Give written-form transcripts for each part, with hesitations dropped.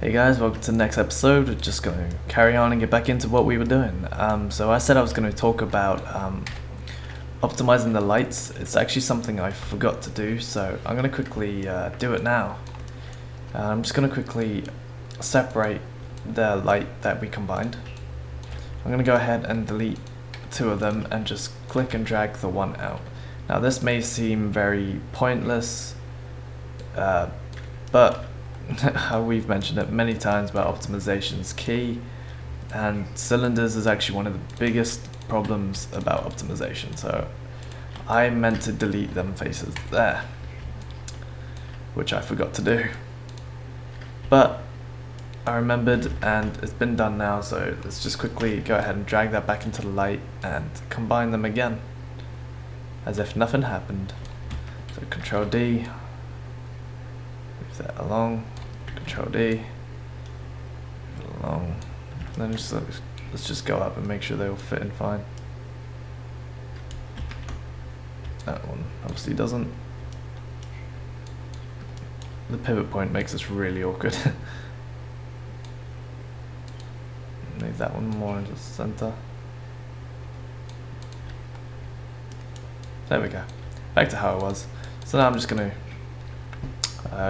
Hey guys, welcome to the next episode. We're just going to carry on and get back into what we were doing. So I said I was going to talk about optimizing the lights. It's actually something I forgot to do, so I'm going to quickly do it now. I'm just going to quickly separate the light that we combined. I'm going to go ahead and delete two of them and just click and drag the one out. Now this may seem very pointless, but we've mentioned it many times about optimization is key, and cylinders is actually one of the biggest problems about optimization. So I meant to delete them faces there, which I forgot to do, but I remembered and it's been done now. So let's just quickly go ahead and drag that back into the light and combine them again as if nothing happened. So Control D, move that along, Control D, move it along, and then let's just go up and make sure they all fit in fine. That one obviously doesn't. The pivot point makes this really awkward. Move that one more into the center. There we go. Back to how it was. So now I'm just going to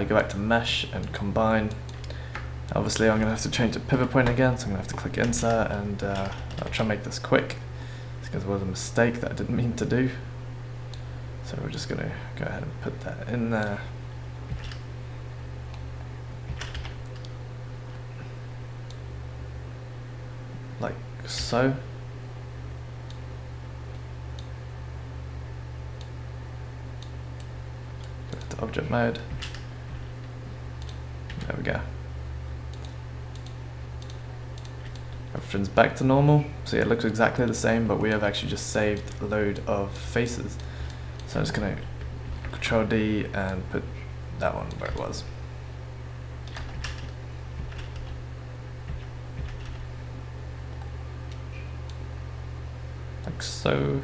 go back to mesh and combine. Obviously I'm going to have to change the pivot point again, so I'm going to have to click insert, and I'll try and make this quick because there was a mistake that I didn't mean to do. So we're just going to go ahead and put that in there. Like so. Go to object mode. There we go. Everything's back to normal. So yeah, it looks exactly the same, but we have actually just saved a load of faces. So I'm just going to Control D and put that one where it was. Like so.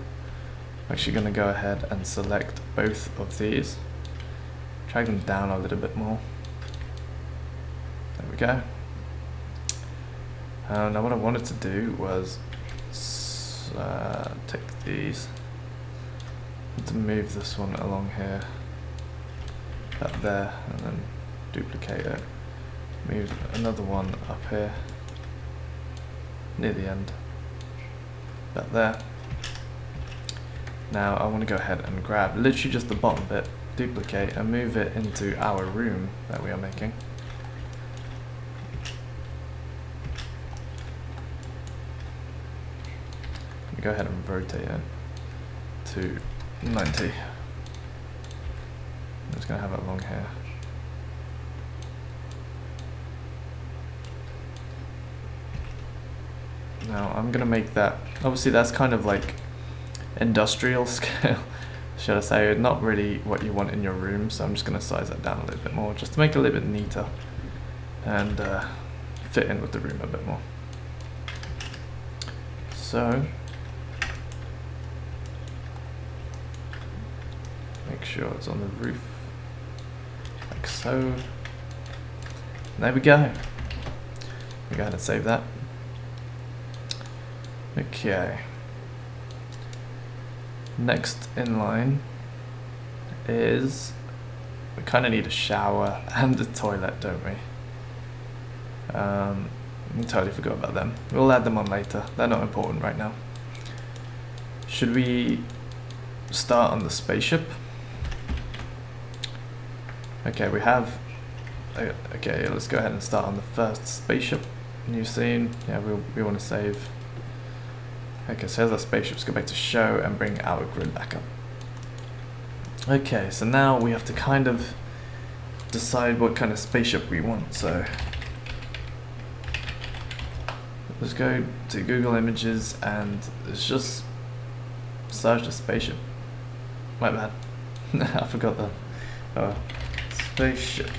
I'm actually going to go ahead and select both of these. Drag them down a little bit more. There we go. Now what I wanted to do was take these and to move this one along here, up there, and then duplicate it. Move another one up here near the end, about there. Now I want to go ahead and grab literally just the bottom bit, duplicate, and move it into our room that we are making. Go ahead and rotate it to 90. I'm just going to have it along here. Now I'm going to make that, obviously that's kind of like industrial scale, should I say, not really what you want in your room, so I'm just going to size that down a little bit more just to make it a little bit neater and fit in with the room a bit more. So make sure it's on the roof, like so. There we go. We go ahead and save that. Okay. Next in line is, we kind of need a shower and a toilet, don't we? I totally forgot about them. We'll add them on later. They're not important right now. Should we start on the spaceship? Okay, we have. Okay, let's go ahead and start on the first spaceship. New scene. Yeah, we want to save. Okay, so here's our spaceship. Let's go back to show and bring our grid back up. Okay, so now we have to kind of decide what kind of spaceship we want. So let's go to Google Images and let's just search the spaceship. My bad. I forgot that. Spaceship.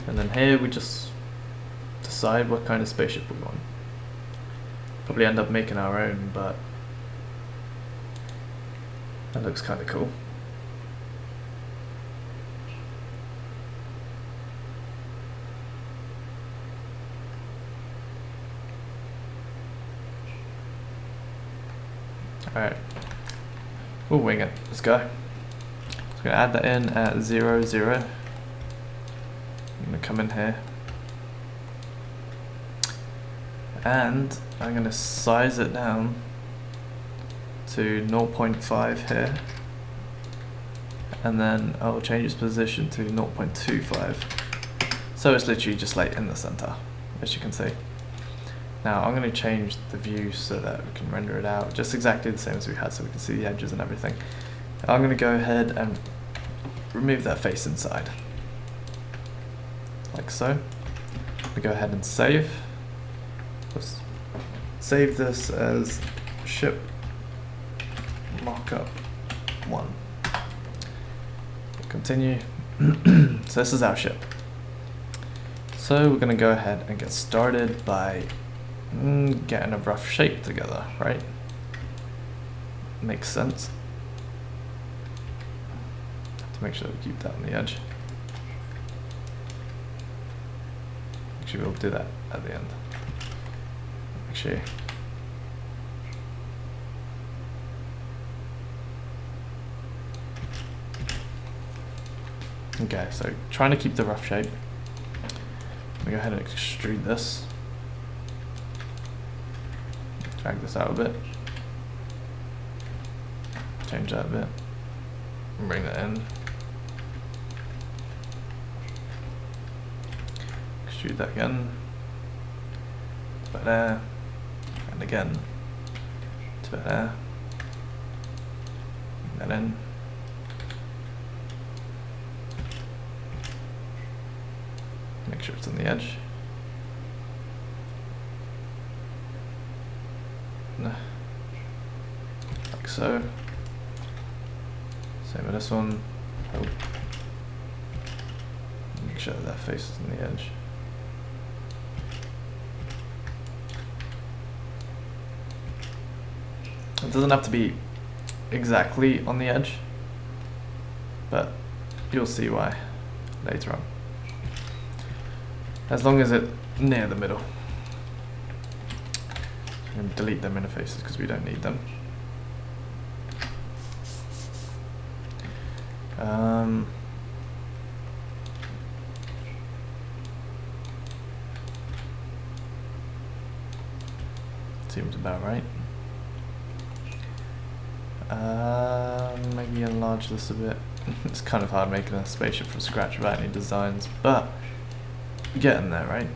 And then here we just decide what kind of spaceship we want. Probably end up making our own, but that looks kind of cool. Alright. We'll wing it. Let's go. So I'm going to add that in at 0, 0. I'm going to come in here. And I'm going to size it down to 0.5 here. And then I'll change its position to 0.25. So it's literally just like in the center, as you can see. Now I'm going to change the view so that we can render it out just exactly the same as we had, so we can see the edges and everything. I'm going to go ahead and remove that face inside, like so. We go ahead and save. Let's save this as ship mockup 1. Continue. So this is our ship. So we're going to go ahead and get started by getting a rough shape together, right? Makes sense. Have to make sure we keep that on the edge. Actually, we'll do that at the end. Actually, okay, so trying to keep the rough shape. We go ahead and extrude this. Drag this out a bit. Change that a bit. And bring that in. Extrude that again. To about there. And again. To about there. Bring that in. Make sure it's on the edge. Like so. Same with this one. Oh. Make sure that face is on the edge. It doesn't have to be exactly on the edge, but you'll see why later on. As long as it's near the middle. I'm going to delete them interfaces because we don't need them. Seems about right. Maybe enlarge this a bit. It's kind of hard making a spaceship from scratch without any designs, but getting there, right?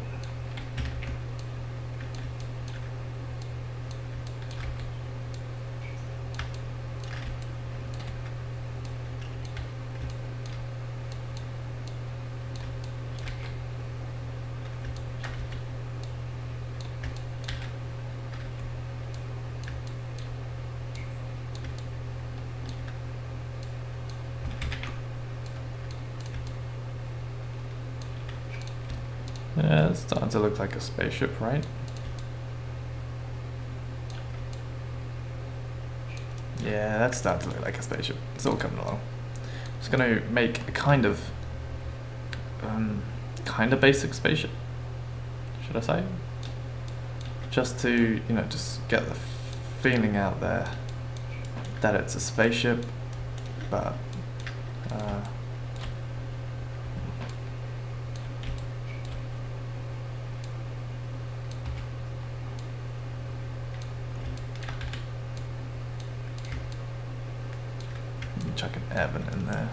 Yeah, it's starting to look like a spaceship, right? Yeah, that's starting to look like a spaceship. It's all coming along. Just gonna make a kind of basic spaceship, should I say? Just to, you know, just get the feeling out there that it's a spaceship, but chuck an Evan in there.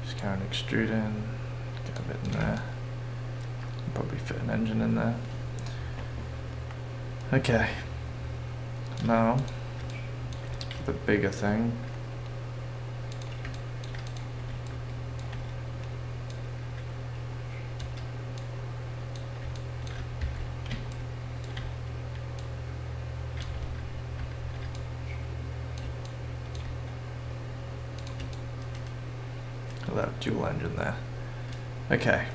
Just carry on extruding, get a bit in there. Probably fit an engine in there. Okay. Now, the bigger thing. That dual engine there. Okay.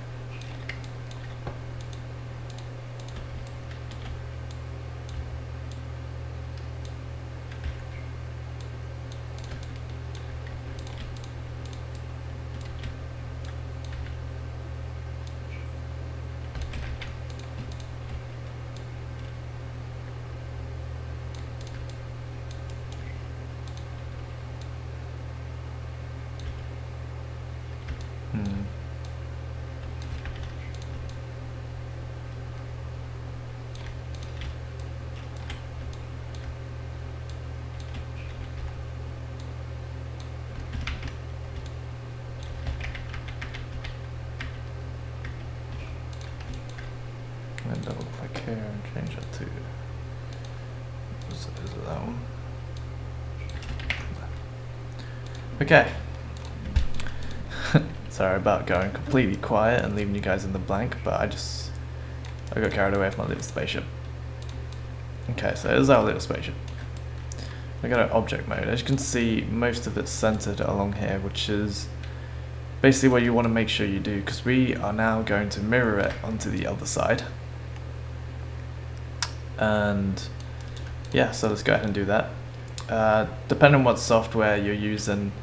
double click here and change that to, is it that one? Okay. Sorry about going completely quiet and leaving you guys in the blank, but I got carried away with my little spaceship. Okay, so here's our little spaceship. We got our object mode. As you can see, most of it's centered along here, which is basically what you want to make sure you do, because we are now going to mirror it onto the other side. And yeah, so let's go ahead and do that. Depending on what software you're using,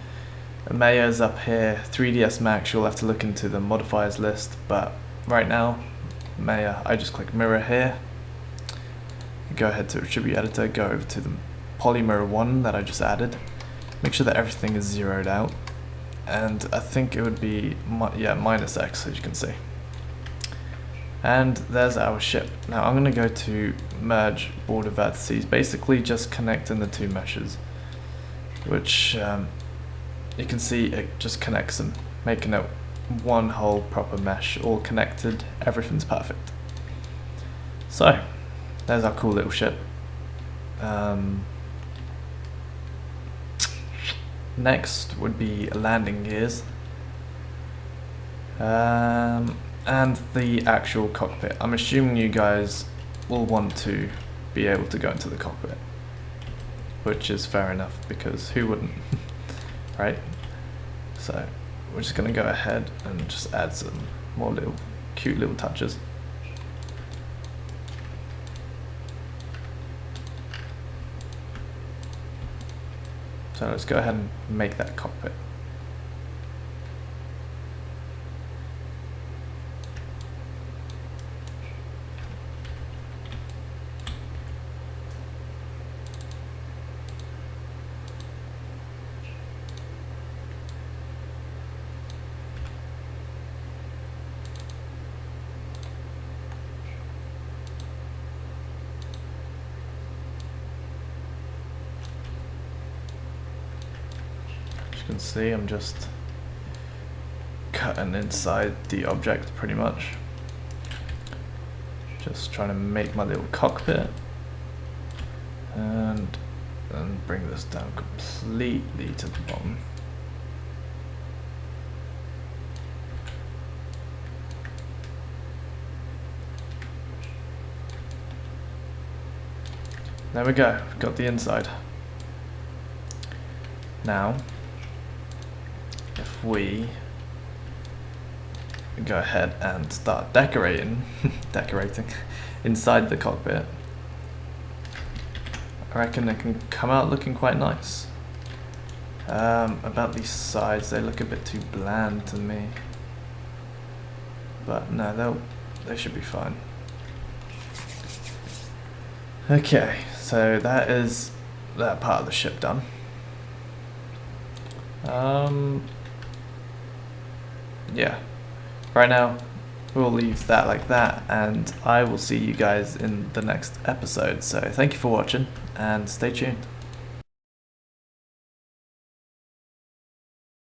Maya's up here, 3ds Max, you'll have to look into the modifiers list, but right now, Maya, I just click mirror here, go ahead to attribute editor, go over to the polymer one that I just added, make sure that everything is zeroed out, and I think it would be, minus X, as you can see. And there's our ship. Now I'm going to go to merge border vertices, basically just connecting the two meshes, which you can see it just connects them, making it one whole proper mesh, all connected, everything's perfect. So, there's our cool little ship. Next would be landing gears. And the actual cockpit. I'm assuming you guys will want to be able to go into the cockpit, which is fair enough, because who wouldn't? Right? So we're just going to go ahead and just add some more little cute little touches. So let's go ahead and make that cockpit. You can see I'm just cutting inside the object pretty much. Just trying to make my little cockpit and then bring this down completely to the bottom. There we go, got the inside. Now if we go ahead and start decorating inside the cockpit, I reckon it can come out looking quite nice. About these sides, they look a bit too bland to me, but no, they should be fine. Okay, so that is that part of the ship done. Yeah, right now we'll leave that like that, and I will see you guys in the next episode. So thank you for watching and stay tuned.